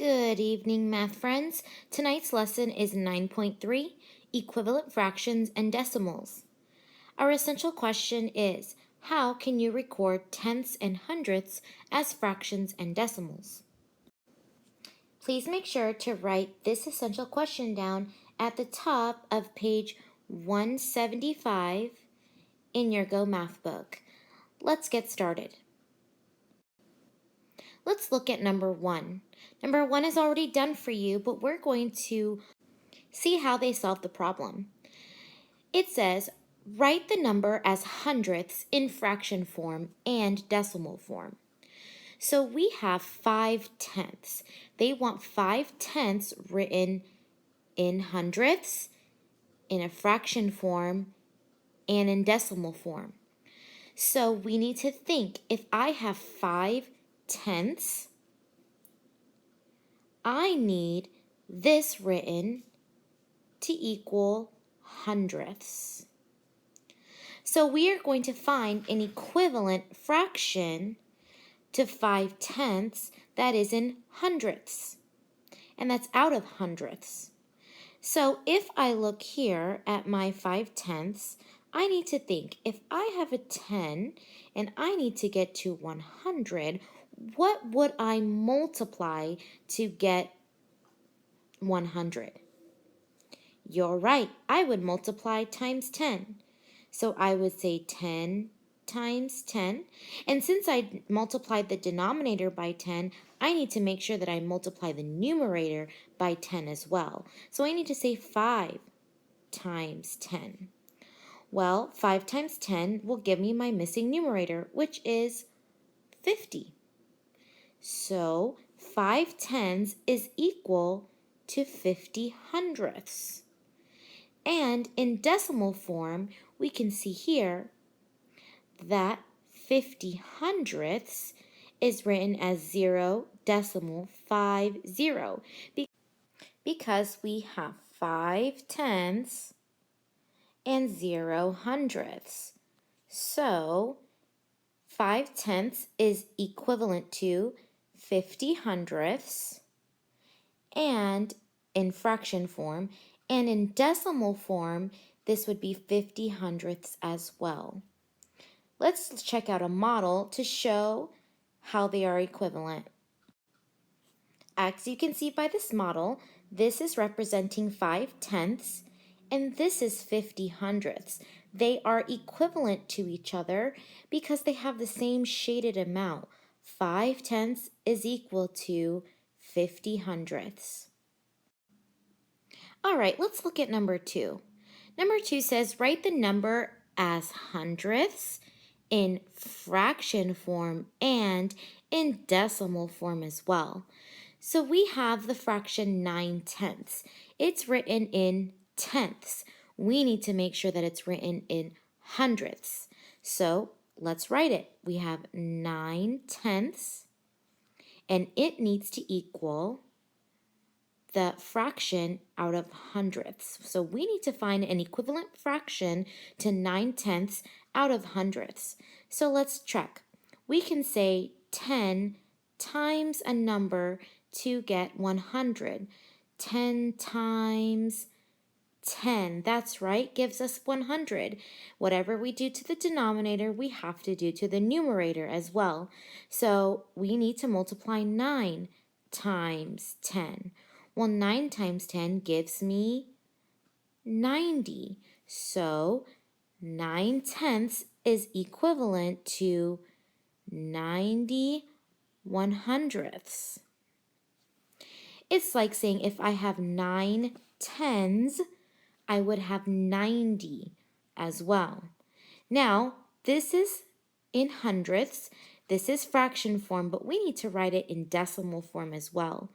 Good evening, math friends. Tonight's lesson is 9.3, Equivalent Fractions and Decimals. Our essential question is, how can you record tenths and hundredths as fractions and decimals? Please make sure to write this essential question down at the top of page 175 in your Go Math book. Let's get started. Let's look at number 1. Number 1 is already done for you, but we're going to see how they solve the problem. It says, write the number as hundredths in fraction form and decimal form. So we have 5/10. They want 5/10 written in hundredths, in a fraction form, and in decimal form. So we need to think, if I have 5/10, I need this written to equal hundredths. So we are going to find an equivalent fraction to 5/10 that is in hundredths, and that's out of hundredths. So if I look here at my 5/10, I need to think, if I have a 10 and I need to get to 100, what would I multiply to get 100? You're right, I would multiply times 10. So I would say 10 times 10. And since I multiplied the denominator by 10, I need to make sure that I multiply the numerator by 10 as well. So I need to say 5 times 10. Well, 5 times 10 will give me my missing numerator, which is 50. So 5/10 is equal to 50 hundredths. And in decimal form, we can see here that 50 hundredths is written as 0.50 because we have 5/10 and 0 hundredths. So 5/10 is equivalent to 50 hundredths and in fraction form, and in decimal form, this would be 50 hundredths as well. Let's check out a model to show how they are equivalent. As you can see by this model, this is representing 5/10 and this is 50 hundredths. They are equivalent to each other because they have the same shaded amount. 5/10 is equal to 50 hundredths. All right, let's look at number 2. Number 2 says, write the number as hundredths in fraction form and in decimal form as well. So we have the fraction 9/10. It's written in tenths. We need to make sure that it's written in hundredths. So let's write it. We have 9/10, and it needs to equal the fraction out of hundredths. So we need to find an equivalent fraction to 9/10 out of hundredths. So let's check. We can say 10 times a number to get 100. 10 times 10, that's right, gives us 100. Whatever we do to the denominator, we have to do to the numerator as well. So we need to multiply 9 times 10. Well, 9 times 10 gives me 90. So 9/10 is equivalent to 90 100ths. It's like saying if I have 9/10, I would have 90 as well. Now, this is in hundredths. This is fraction form, but we need to write it in decimal form as well.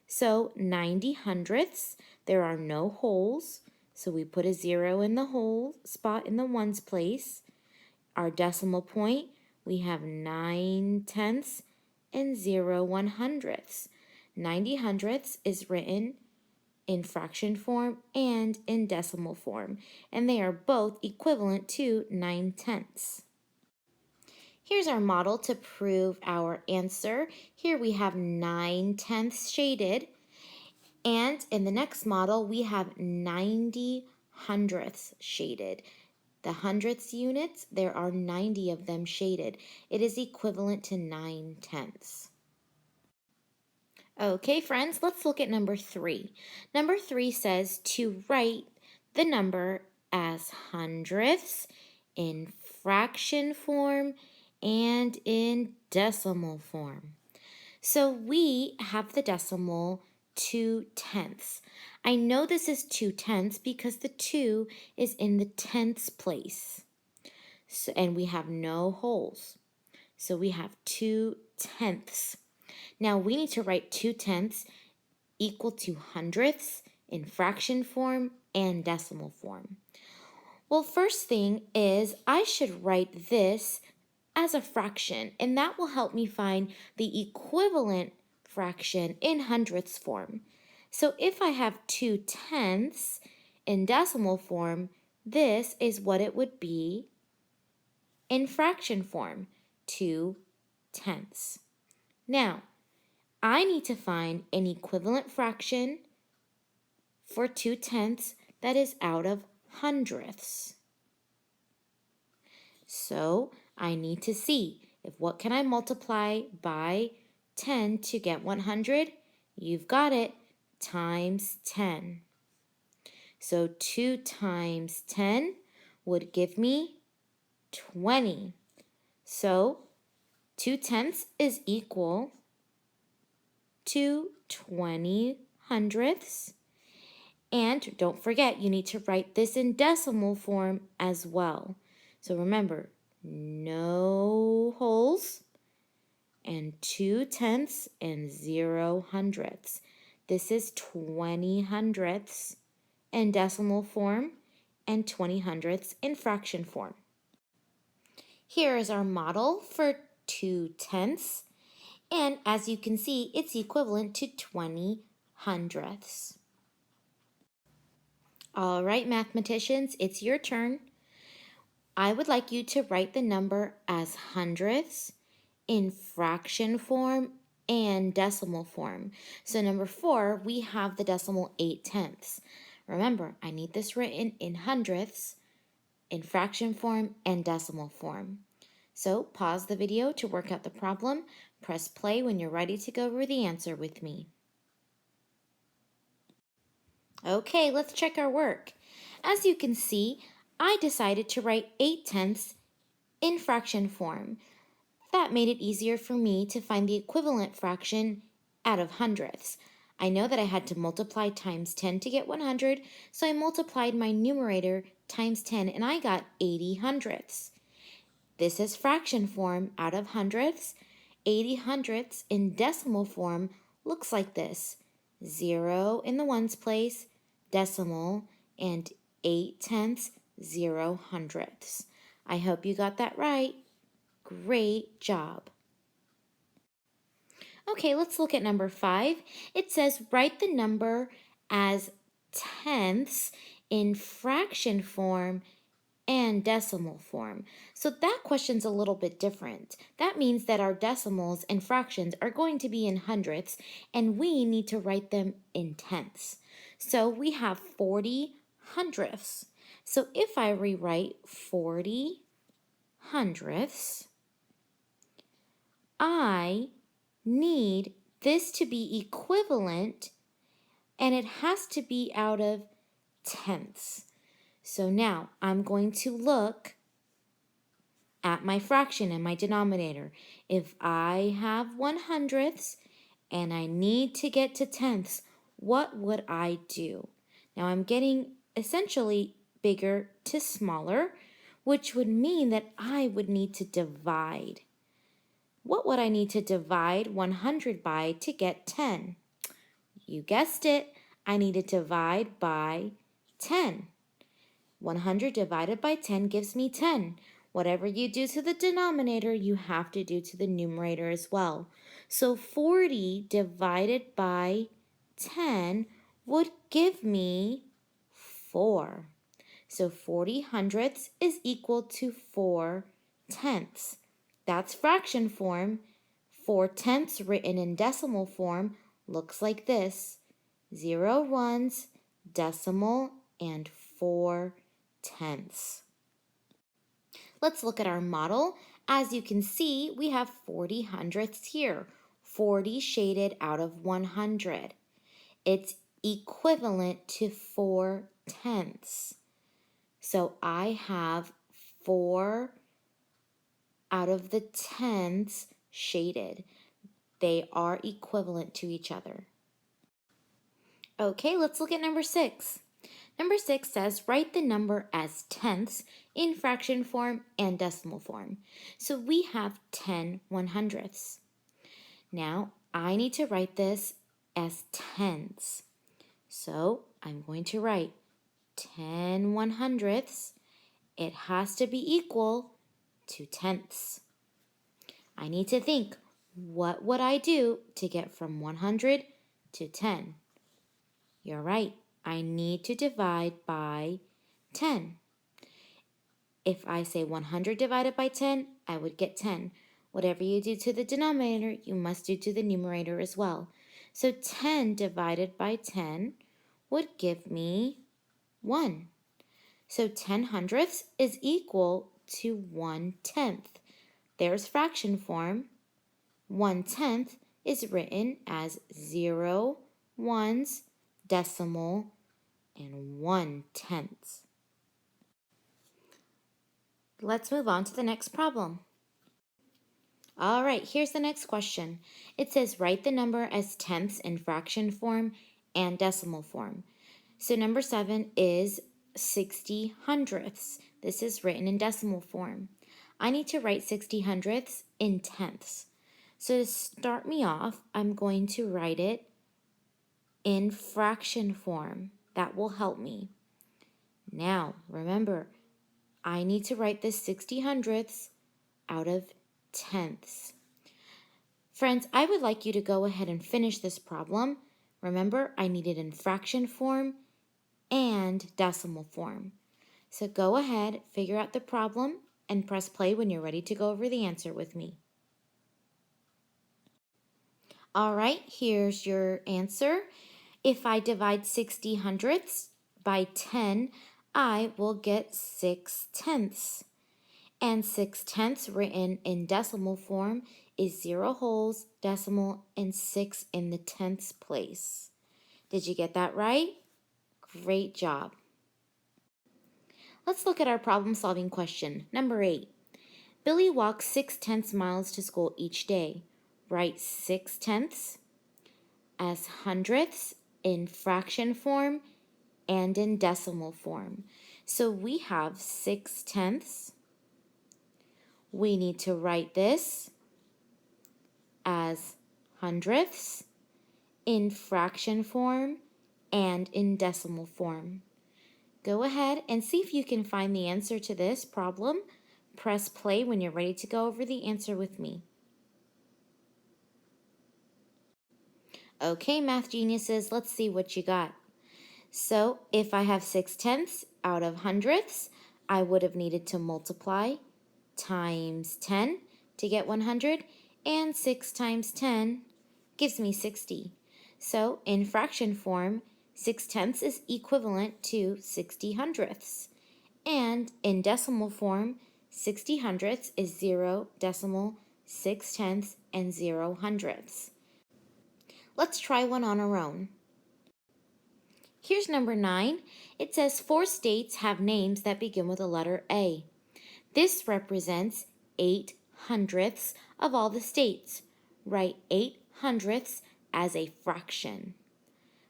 So 90 hundredths, there are no holes, so we put a 0 in the whole spot in the ones place. Our decimal point, we have 9/10 and 0 100ths. 90 hundredths is written in fraction form and in decimal form, and they are both equivalent to 9/10. Here's our model to prove our answer. Here we have 9/10 shaded. And in the next model, we have 90 hundredths shaded. The hundredths units, there are 90 of them shaded. It is equivalent to 9/10. Okay, friends, let's look at number 3. Number 3 says to write the number as hundredths in fraction form and in decimal form. So we have the decimal 2/10. I know this is 2/10 because the 2 is in the tenths place. So, and we have no holes. So we have 2/10. Now we need to write 2/10 equal to hundredths in fraction form and decimal form. Well, first thing is I should write this as a fraction, and that will help me find the equivalent fraction in hundredths form. So if I have 2/10 in decimal form, this is what it would be in fraction form, 2/10. Now, I need to find an equivalent fraction for 2/10 that is out of hundredths. So I need to see if what can I multiply by 10 to get 100? You've got it, times 10. So 2 times 10 would give me 20. So 2/10 is equal to 20 hundredths. And don't forget, you need to write this in decimal form as well. So remember, no holes and 2/10 and 0 hundredths. This is 20 hundredths in decimal form and 20 hundredths in fraction form. Here is our model for 2/10, and as you can see, it's equivalent to 20 hundredths. All right, mathematicians, it's your turn. I would like you to write the number as hundredths in fraction form and decimal form. So number 4, we have the decimal 8/10. Remember, I need this written in hundredths, in fraction form, and decimal form. So pause the video to work out the problem. Press play when you're ready to go over the answer with me. Okay, let's check our work. As you can see, I decided to write 8/10 in fraction form. That made it easier for me to find the equivalent fraction out of hundredths. I know that I had to multiply times 10 to get 100, so I multiplied my numerator times 10 and I got 80 hundredths. This is fraction form out of hundredths. 80 hundredths in decimal form looks like this. 0 in the ones place, decimal, and 8/10, 0 hundredths. I hope you got that right. Great job. Okay, let's look at number 5. It says write the number as tenths in fraction form and decimal form. So that question's a little bit different. That means that our decimals and fractions are going to be in hundredths, and we need to write them in tenths. So we have 40 hundredths. So if I rewrite 40 hundredths, I need this to be equivalent, and it has to be out of tenths. So now I'm going to look at my fraction and my denominator. If I have 100ths and I need to get to tenths, what would I do? Now I'm getting essentially bigger to smaller, which would mean that I would need to divide. What would I need to divide 100 by to get 10? You guessed it, I need to divide by 10. 100 divided by 10 gives me 10. Whatever you do to the denominator, you have to do to the numerator as well. So 40 divided by 10 would give me 4. So 40 hundredths is equal to 4 tenths. That's fraction form. 4/10 written in decimal form looks like this: 0 ones, decimal, and 4/10. Let's look at our model. As you can see, we have 40 hundredths here, 40 shaded out of 100. It's equivalent to 4/10. So I have 4 out of the tenths shaded. They are equivalent to each other. Okay, let's look at number 6. Number 6 says write the number as tenths in fraction form and decimal form. So we have 10 100ths. Now I need to write this as tenths. So I'm going to write 10 100ths. It has to be equal to tenths. I need to think, what would I do to get from 100 to 10? You're right. I need to divide by 10. If I say 100 divided by 10, I would get 10. Whatever you do to the denominator, you must do to the numerator as well. So 10 divided by 10 would give me 1. So 10 hundredths is equal to 1/10. There's fraction form. 1/10 is written as 0 ones, decimal, and 1/10. Let's move on to the next problem. All right, here's the next question. It says write the number as tenths in fraction form and decimal form. So number 7 is 60 hundredths. This is written in decimal form. I need to write 60 hundredths in tenths. So to start me off, I'm going to write it in fraction form. That will help me. Now, remember, I need to write this 60 hundredths out of tenths. Friends, I would like you to go ahead and finish this problem. Remember, I need it in fraction form and decimal form. So go ahead, figure out the problem, and press play when you're ready to go over the answer with me. All right, here's your answer. If I divide 60 hundredths by 10, I will get 6/10. And 6/10 written in decimal form is 0 wholes, decimal, and 6 in the tenths place. Did you get that right? Great job. Let's look at our problem-solving question. Number 8. Billy walks 6/10 miles to school each day. Write 6/10 as hundredths in fraction form and in decimal form. So we have 6/10. We need to write this as hundredths in fraction form and in decimal form. Go ahead and see if you can find the answer to this problem. Press play when you're ready to go over the answer with me. Okay, math geniuses, let's see what you got. So if I have 6/10 out of hundredths, I would have needed to multiply times 10 to get 100, and 6 times 10 gives me 60. So in fraction form, 6/10 is equivalent to 60 hundredths. And in decimal form, 60 hundredths is 0 decimal, 6/10, and 0 hundredths. Let's try one on our own. Here's number 9. It says 4 states have names that begin with the letter A. This represents 8 hundredths of all the states. Write 8 hundredths as a fraction.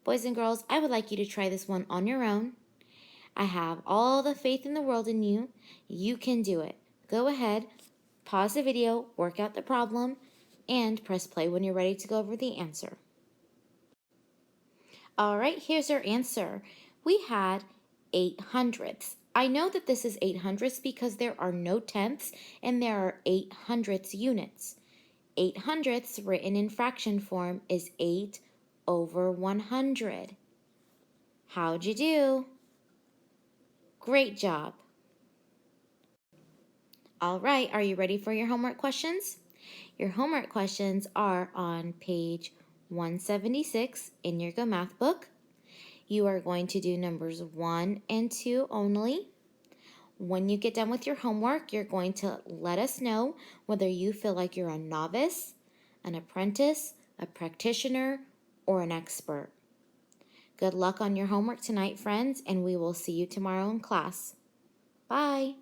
Boys and girls, I would like you to try this one on your own. I have all the faith in the world in you. You can do it. Go ahead, pause the video, work out the problem, and press play when you're ready to go over the answer. All right, here's our answer. We had 8 hundredths. I know that this is 8 hundredths because there are no tenths and there are 8 hundredths units. 8 hundredths written in fraction form is 8 over 100. How'd you do? Great job. All right, are you ready for your homework questions? Your homework questions are on page 176 in your Go Math book. You are going to do numbers 1 and 2 only. When you get done with your homework, you're going to let us know whether you feel like you're a novice, an apprentice, a practitioner, or an expert. Good luck on your homework tonight, friends, and we will see you tomorrow in class. Bye.